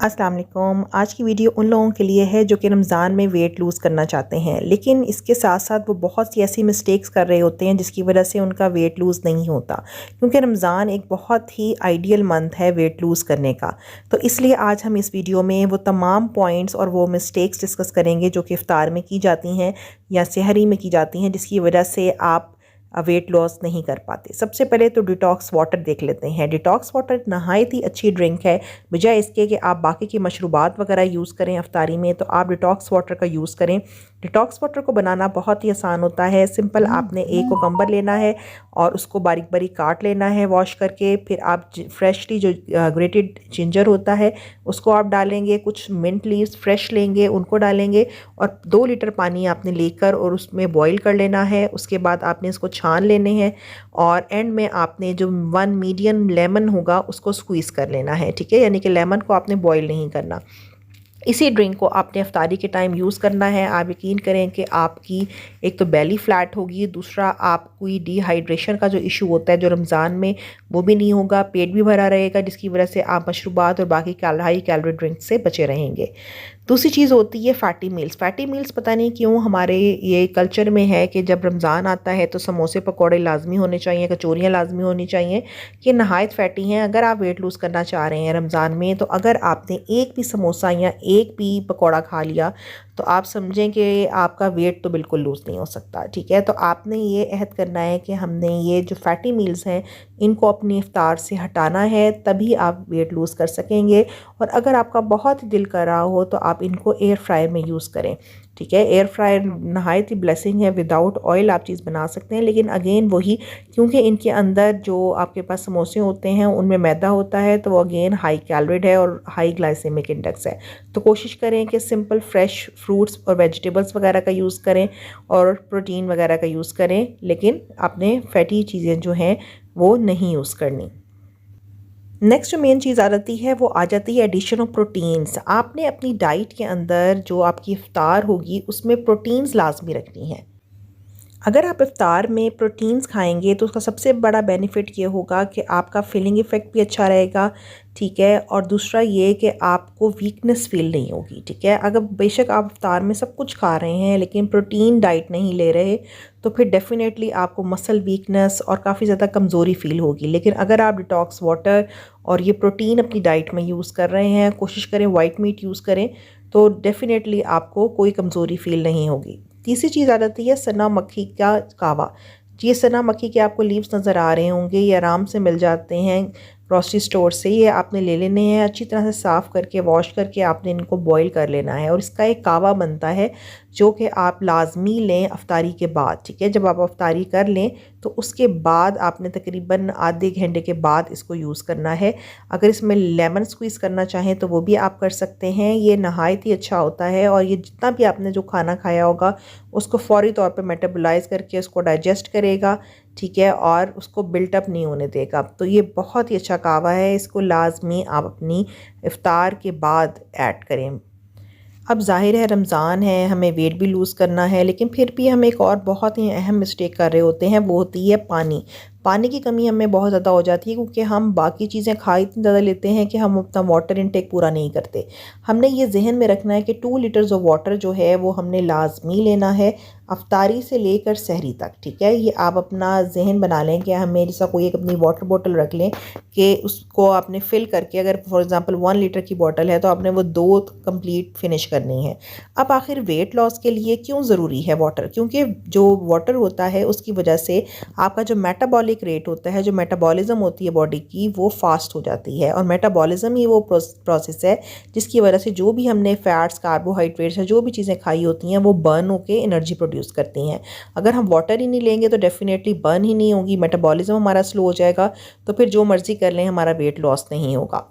अस्सलाम वालेकुम। आज की वीडियो उन लोगों के लिए है जो कि रमज़ान में वेट लूज़ करना चाहते हैं, लेकिन इसके साथ साथ वो बहुत सी ऐसी मिस्टेक्स कर रहे होते हैं जिसकी वजह से उनका वेट लूज़ नहीं होता। क्योंकि रमज़ान एक बहुत ही आइडियल मंथ है वेट लूज़ करने का। तो इसलिए आज हम इस वीडियो में वो तमाम पॉइंट्स और वो मिस्टेक्स डिस्कस करेंगे जो कि इफ्तार में की जाती हैं या सहरी में की जाती हैं, जिसकी वजह से आप वेट लॉस नहीं कर पाते। सबसे पहले तो डिटॉक्स वाटर देख लेते हैं। डिटॉक्स वाटर नहायत ही अच्छी ड्रिंक है। बजाय इसके कि आप बाकी की मशरूबात वगैरह यूज़ करें अफ्तारी में, तो आप डिटॉक्स वाटर का यूज़ करें। डिटॉक्स वाटर को बनाना बहुत ही आसान होता है। सिंपल आपने एक कोकम्बर लेना है और उसको बारीक बारीक काट लेना है वॉश करके। फिर आप फ्रेशली जो ग्रेटेड जिंजर होता है उसको आप डालेंगे, कुछ मिंट लीव्स फ्रेश लेंगे उनको डालेंगे और 2 लीटर पानी आपने लेकर और उसमें बॉईल कर लेना है। उसके बाद आपने इसको छान लेने हैं और एंड में आपने जो 1 मीडियम लेमन होगा उसको स्क्वीज़ कर लेना है, ठीक है। यानी कि लेमन को आपने बॉईल नहीं करना। इसी ड्रिंक को आपने अफ्तारी के टाइम यूज़ करना है। आप यकीन करें कि आपकी एक तो बेली फ्लैट होगी, दूसरा आपको डिहाइड्रेशन का जो इशू होता है जो रमज़ान में, वो भी नहीं होगा। पेट भी भरा रहेगा, जिसकी वजह से आप मशरूबात और बाकी हाई कैलोरी ड्रिंक से बचे रहेंगे। दूसरी चीज़ होती है फ़ैटी मील्स। फ़ैटी मील्स पता नहीं क्यों हमारे ये कल्चर में है कि जब रमज़ान आता है तो समोसे पकौड़े लाजमी होने चाहिए, कचौरियाँ लाजमी होनी चाहिए। ये नहायत फ़ैटी हैं। अगर आप वेट लूज़ करना चाह रहे हैं रमज़ान में, तो अगर आपने एक भी समोसा या एक भी पकौड़ा खा लिया तो आप समझें कि आपका वेट तो बिल्कुल लूज़ नहीं हो सकता, ठीक है। तो आपने ये अहद करना है कि हमने ये जो फ़ैटी मील्स हैं इनको अपनी इफ्तार से हटाना है, तभी आप वेट लूज़ कर सकेंगे। और अगर आपका बहुत दिल कर रहा हो तो आप इनको एयर फ्रायर में यूज़ करें, ठीक है। एयर फ्रायर नहायत ही ब्लेसिंग है। विदाउट ऑयल आप चीज़ बना सकते हैं, लेकिन अगेन वही, क्योंकि इनके अंदर जो आपके पास समोसे होते हैं उनमें मैदा होता है, तो वो अगेन हाई कैलोरीड है और हाई ग्लाइसेमिक इंडेक्स है। तो कोशिश करें कि सिंपल फ्रेश फ्रूट्स और वेजिटेबल्स वगैरह का यूज़ करें और प्रोटीन वगैरह का यूज़ करें, लेकिन आपने फैटी चीज़ें जो हैं वो नहीं यूज़ करनी। नेक्स्ट जो मेन चीज़ आ जाती है वो आ जाती है एडिशन ऑफ प्रोटीन्स। आपने अपनी डाइट के अंदर जो आपकी इफ्तार होगी उसमें प्रोटीन्स लाजमी रखनी है। अगर आप इफ्तार में प्रोटीन्स खाएंगे तो उसका सबसे बड़ा बेनिफिट ये होगा कि आपका फीलिंग इफ़ेक्ट भी अच्छा रहेगा, ठीक है। और दूसरा ये कि आपको वीकनेस फील नहीं होगी, ठीक है। अगर बेशक आप इफ्तार में सब कुछ खा रहे हैं लेकिन प्रोटीन डाइट नहीं ले रहे, तो फिर डेफिनेटली आपको मसल वीकनेस और काफ़ी ज़्यादा कमज़ोरी फील होगी। लेकिन अगर आप डिटॉक्स वाटर और ये प्रोटीन अपनी डाइट में यूज़ कर रहे हैं, कोशिश करें वाइट मीट यूज़ करें, तो डेफिनेटली आपको कोई कमज़ोरी फील नहीं होगी। तीसरी चीज़ आ जाती है सना मक्खी का कावा। ये सना मक्खी के आपको लीव्स नज़र आ रहे होंगे, ये आराम से मिल जाते हैं ग्रॉसरी स्टोर से। ये आपने ले लेने हैं, अच्छी तरह से साफ़ करके वॉश करके आपने इनको बॉईल कर लेना है और इसका एक कावा बनता है जो कि आप लाजमी लें अफ्तारी के बाद, ठीक है। जब आप अफ्तारी कर लें तो उसके बाद आपने तकरीबन आधे घंटे के बाद इसको यूज़ करना है। अगर इसमें लेमन स्क्वीज़ करना चाहें तो वो भी आप कर सकते हैं। ये नहायत ही अच्छा होता है और ये जितना भी आपने जो खाना खाया होगा उसको फ़ौरी तौर पे मेटाबोलाइज़ करके उसको डाइजेस्ट करेगा, ठीक है, और उसको बिल्टअप नहीं होने देगा। तो ये बहुत ही अच्छा कावा है, इसको लाजमी आप अपनी इफ्तार के बाद ऐड करें। अब ज़ाहिर है रमज़ान है, हमें वेट भी लूज़ करना है, लेकिन फिर भी हम एक और बहुत ही अहम मिस्टेक कर रहे होते हैं, वो होती है पानी। पानी की कमी हमें बहुत ज़्यादा हो जाती है क्योंकि हम बाकी चीज़ें खा इतनी ज़्यादा लेते हैं कि हम अपना वाटर इनटेक पूरा नहीं करते। हमने ये जहन में रखना है कि 2 लीटर्स ऑफ वाटर जो है वो हमने लाजमी लेना है अफ्तारी से लेकर सहरी तक, ठीक है। ये आप अपना जहन बना लें कि हमें जैसा कोई एक अपनी वाटर बोतल रख लें कि उसको आपने फ़िल करके, अगर फॉर एग्ज़ाम्पल 1 लीटर की बोतल है तो आपने वो 2 कंप्लीट फिनिश करनी है। अब आखिर वेट लॉस के लिए क्यों ज़रूरी है वाटर? क्योंकि जो वाटर होता है उसकी वजह से आपका जो मेटाबॉलिक रेट होता है, जो मेटाबॉलिज्म होती है बॉडी की, वो फास्ट हो जाती है। और मेटाबॉलिज्म ही वो प्रोसेस है जिसकी वजह से जो भी हमने फैट्स, कार्बोहाइड्रेट्स या जो भी चीज़ें खाई होती हैं वो बर्न होकर एनर्जी प्रोड्यूस करती हैं। अगर हम वाटर ही नहीं लेंगे तो डेफिनेटली बर्न ही नहीं होगी, मेटाबॉलिज्म हमारा स्लो हो जाएगा, तो फिर जो मर्ज़ी कर लें हमारा वेट लॉस नहीं होगा।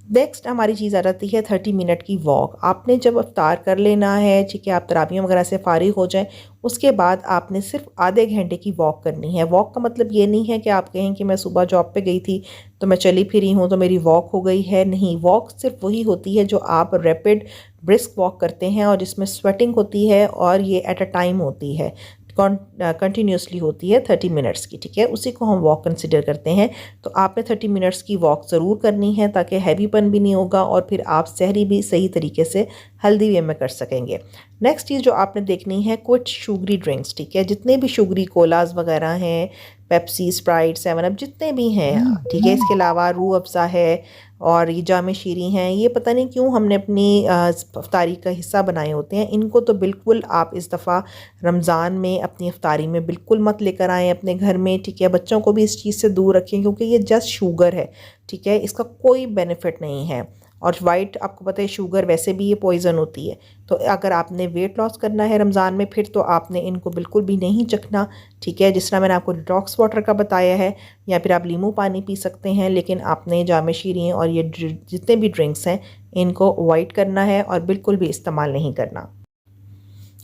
नेक्स्ट हमारी चीज़ आ जाती है 30 मिनट की वॉक। आपने जब इफ्तार कर लेना है, ठीक है, आप तरावियों वगैरह से फारिग हो जाएं, उसके बाद आपने सिर्फ आधे घंटे की वॉक करनी है। वॉक का मतलब ये नहीं है कि आप कहें कि मैं सुबह जॉब पे गई थी तो मैं चली फिरी हूँ तो मेरी वॉक हो गई है। नहीं, वॉक सिर्फ वही होती है जो आप रैपिड ब्रिस्क वॉक करते हैं और जिसमें स्वेटिंग होती है और ये एट अ टाइम होती है। कंटिन्यूसली होती है 30 मिनट्स की, ठीक है, उसी को हम वॉक कंसिडर करते हैं। तो आपने 30 मिनट्स की वॉक ज़रूर करनी है ताकि हैवीपन भी नहीं होगा और फिर आप सहरी भी सही तरीके से हेल्दी वे में कर सकेंगे। नेक्स्ट चीज़ जो आपने देखनी है, कुछ शुगरी ड्रिंक्स, ठीक है, जितने भी शुगरी कोलाज वगैरह हैं, पेप्सी, स्प्राइट, 7 अप, जितने भी हैं, ठीक है, इसके अलावा रूह अफ़ज़ा है और ये जाम शीरी हैं, ये पता नहीं क्यों हमने अपनी इफ्तारी का हिस्सा बनाए होते हैं। इनको तो बिल्कुल आप इस दफ़ा रमज़ान में अपनी इफ्तारी में बिल्कुल मत लेकर आएँ अपने घर में, ठीक है। बच्चों को भी इस चीज़ से दूर रखें क्योंकि ये जस्ट शुगर है, ठीक है, इसका कोई बेनिफिट नहीं है। और वाइट आपको पता है शुगर वैसे भी ये पॉइज़न होती है। तो अगर आपने वेट लॉस करना है रमज़ान में फिर तो आपने इनको बिल्कुल भी नहीं चखना, ठीक है। जिस तरह मैंने आपको डिटॉक्स वाटर का बताया है, या फिर आप नींबू पानी पी सकते हैं, लेकिन आपने जाम शीरी और ये जितने भी ड्रिंक्स हैं इनको अवॉइड करना है और बिल्कुल भी इस्तेमाल नहीं करना।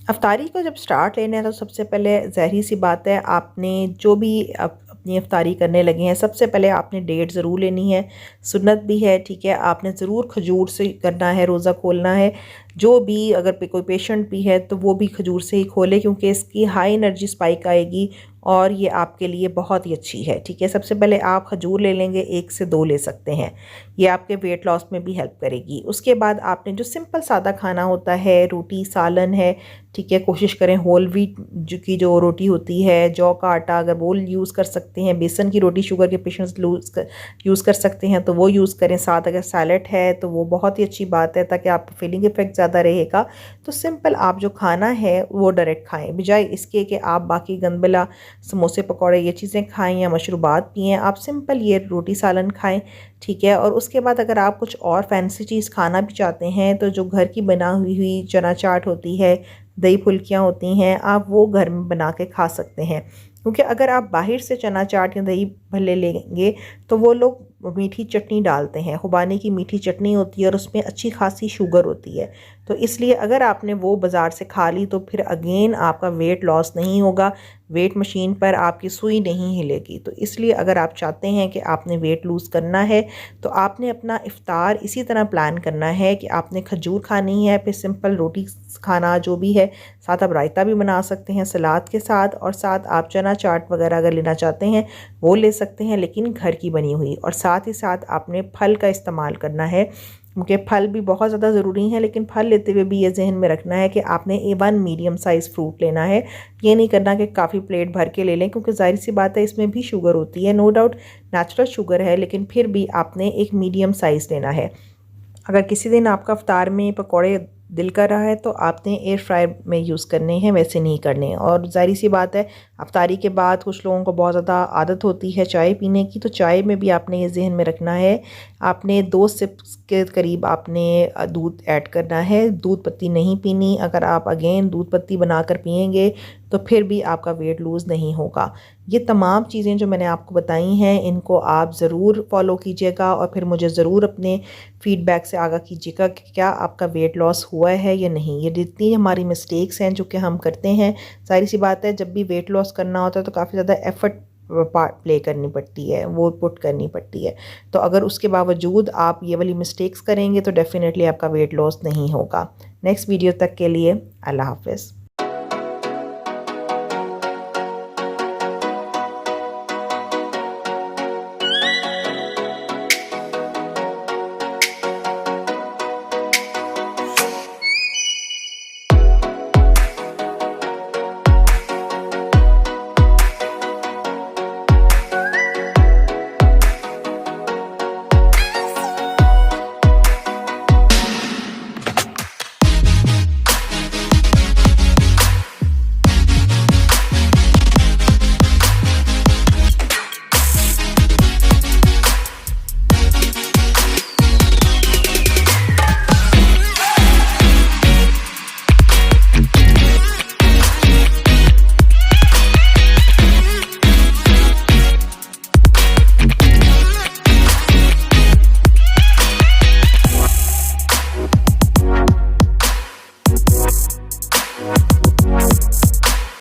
अफ्तारी को जब स्टार्ट लेना है तो सबसे पहले ज़ाहिर सी बात है, आपने जो भी अपनी अफ्तारी करने लगे हैं सबसे पहले आपने डेट ज़रूर लेनी है, सुन्नत भी है, ठीक है। आपने ज़रूर खजूर से करना है, रोज़ा खोलना है। जो भी अगर कोई पेशेंट भी है तो वो भी खजूर से ही खोले क्योंकि इसकी हाई एनर्जी स्पाइक आएगी और ये आपके लिए बहुत ही अच्छी है, ठीक है। सबसे पहले आप खजूर ले लेंगे, 1 से 2 ले सकते हैं, ये आपके वेट लॉस में भी हेल्प करेगी। उसके बाद आपने जो सिंपल सादा खाना होता है, रोटी सालन है, ठीक है, कोशिश करें होल व्हीट की जो रोटी होती है, जौ का आटा अगर वो यूज़ कर सकते हैं, बेसन की रोटी शुगर के पेशेंट्स यूज़ कर सकते हैं तो वो यूज़ करें। साथ अगर सैलेड है तो वो बहुत ही अच्छी बात है ताकि आपको फीलिंग इफेक्ट ज़्यादा रहेगा। तो सिंपल आप जो खाना है वो डायरेक्ट खाएं, बजाय इसके कि आप बाकी गंदबला समोसे पकौड़े ये चीज़ें खाएं या मशरूबात पिएँ, आप सिंपल ये रोटी सालन खाएं, ठीक है। और उसके बाद अगर आप कुछ और फैंसी चीज़ खाना भी चाहते हैं तो जो घर की बना हुई चना चाट होती है, दही फुल्कियाँ होती हैं, आप वो घर में बना के खा सकते हैं। क्योंकि अगर आप बाहर से चना चाट या दही भल्ले लेंगे तो वो लोग मीठी चटनी डालते हैं, खुबानी की मीठी चटनी होती है और उसमें अच्छी खासी शुगर होती है। तो इसलिए अगर आपने वो बाज़ार से खा ली तो फिर अगेन आपका वेट लॉस नहीं होगा, वेट मशीन पर आपकी सुई नहीं हिलेगी। तो इसलिए अगर आप चाहते हैं कि आपने वेट लूज़ करना है तो आपने अपना इफ़्तार इसी तरह प्लान करना है कि आपने खजूर खानी है, फिर सिंपल रोटी खाना जो भी है, साथ आप रायता भी बना सकते हैं सलाद के साथ, और साथ आप चना चाट वगैरह अगर लेना चाहते हैं वो ले सकते हैं, लेकिन घर की बनी हुई। और साथ ही साथ आपने फल का इस्तेमाल करना है क्योंकि फल भी बहुत ज़्यादा ज़रूरी हैं, लेकिन फल लेते हुए भी ये जहन में रखना है कि आपने A1 मीडियम साइज़ फ्रूट लेना है। ये नहीं करना कि काफ़ी प्लेट भर के ले लें क्योंकि ज़ाहिर सी बात है इसमें भी शुगर होती है, नो डाउट नेचुरल शुगर है, लेकिन फिर भी आपने एक मीडियम साइज़ लेना है। अगर किसी दिन आपका इफ्तार में पकौड़े दिल कर रहा है तो आपने एयर फ्रायर में यूज़ करने हैं, वैसे नहीं करने। और ज़ाहिर सी बात है इफ्तारी के बाद कुछ लोगों को बहुत ज़्यादा आदत होती है चाय पीने की, तो चाय में भी आपने ये जहन में रखना है आपने 2 सिप के करीब आपने दूध ऐड करना है, दूध पत्ती नहीं पीनी। अगर आप अगेन दूध पत्ती बनाकर पिएंगे तो फिर भी आपका वेट लूज़ नहीं होगा। ये तमाम चीज़ें जो मैंने आपको बताई हैं इनको आप ज़रूर फॉलो कीजिएगा और फिर मुझे ज़रूर अपने फीडबैक से आगाह कीजिएगा कि क्या आपका वेट लॉस हुआ है या नहीं। ये जितनी हमारी मिस्टेक्स हैं जो कि हम करते हैं, सारी सी बात है जब भी वेट लॉस करना होता है तो काफ़ी ज़्यादा एफर्ट पार्ट प्ले करनी पड़ती है, वो पुट करनी पड़ती है। तो अगर उसके बावजूद आप ये वाली मिस्टेक्स करेंगे तो डेफ़िनेटली आपका वेट लॉस नहीं होगा। नेक्स्ट वीडियो तक के लिए अल्लाह हाफ़िज़।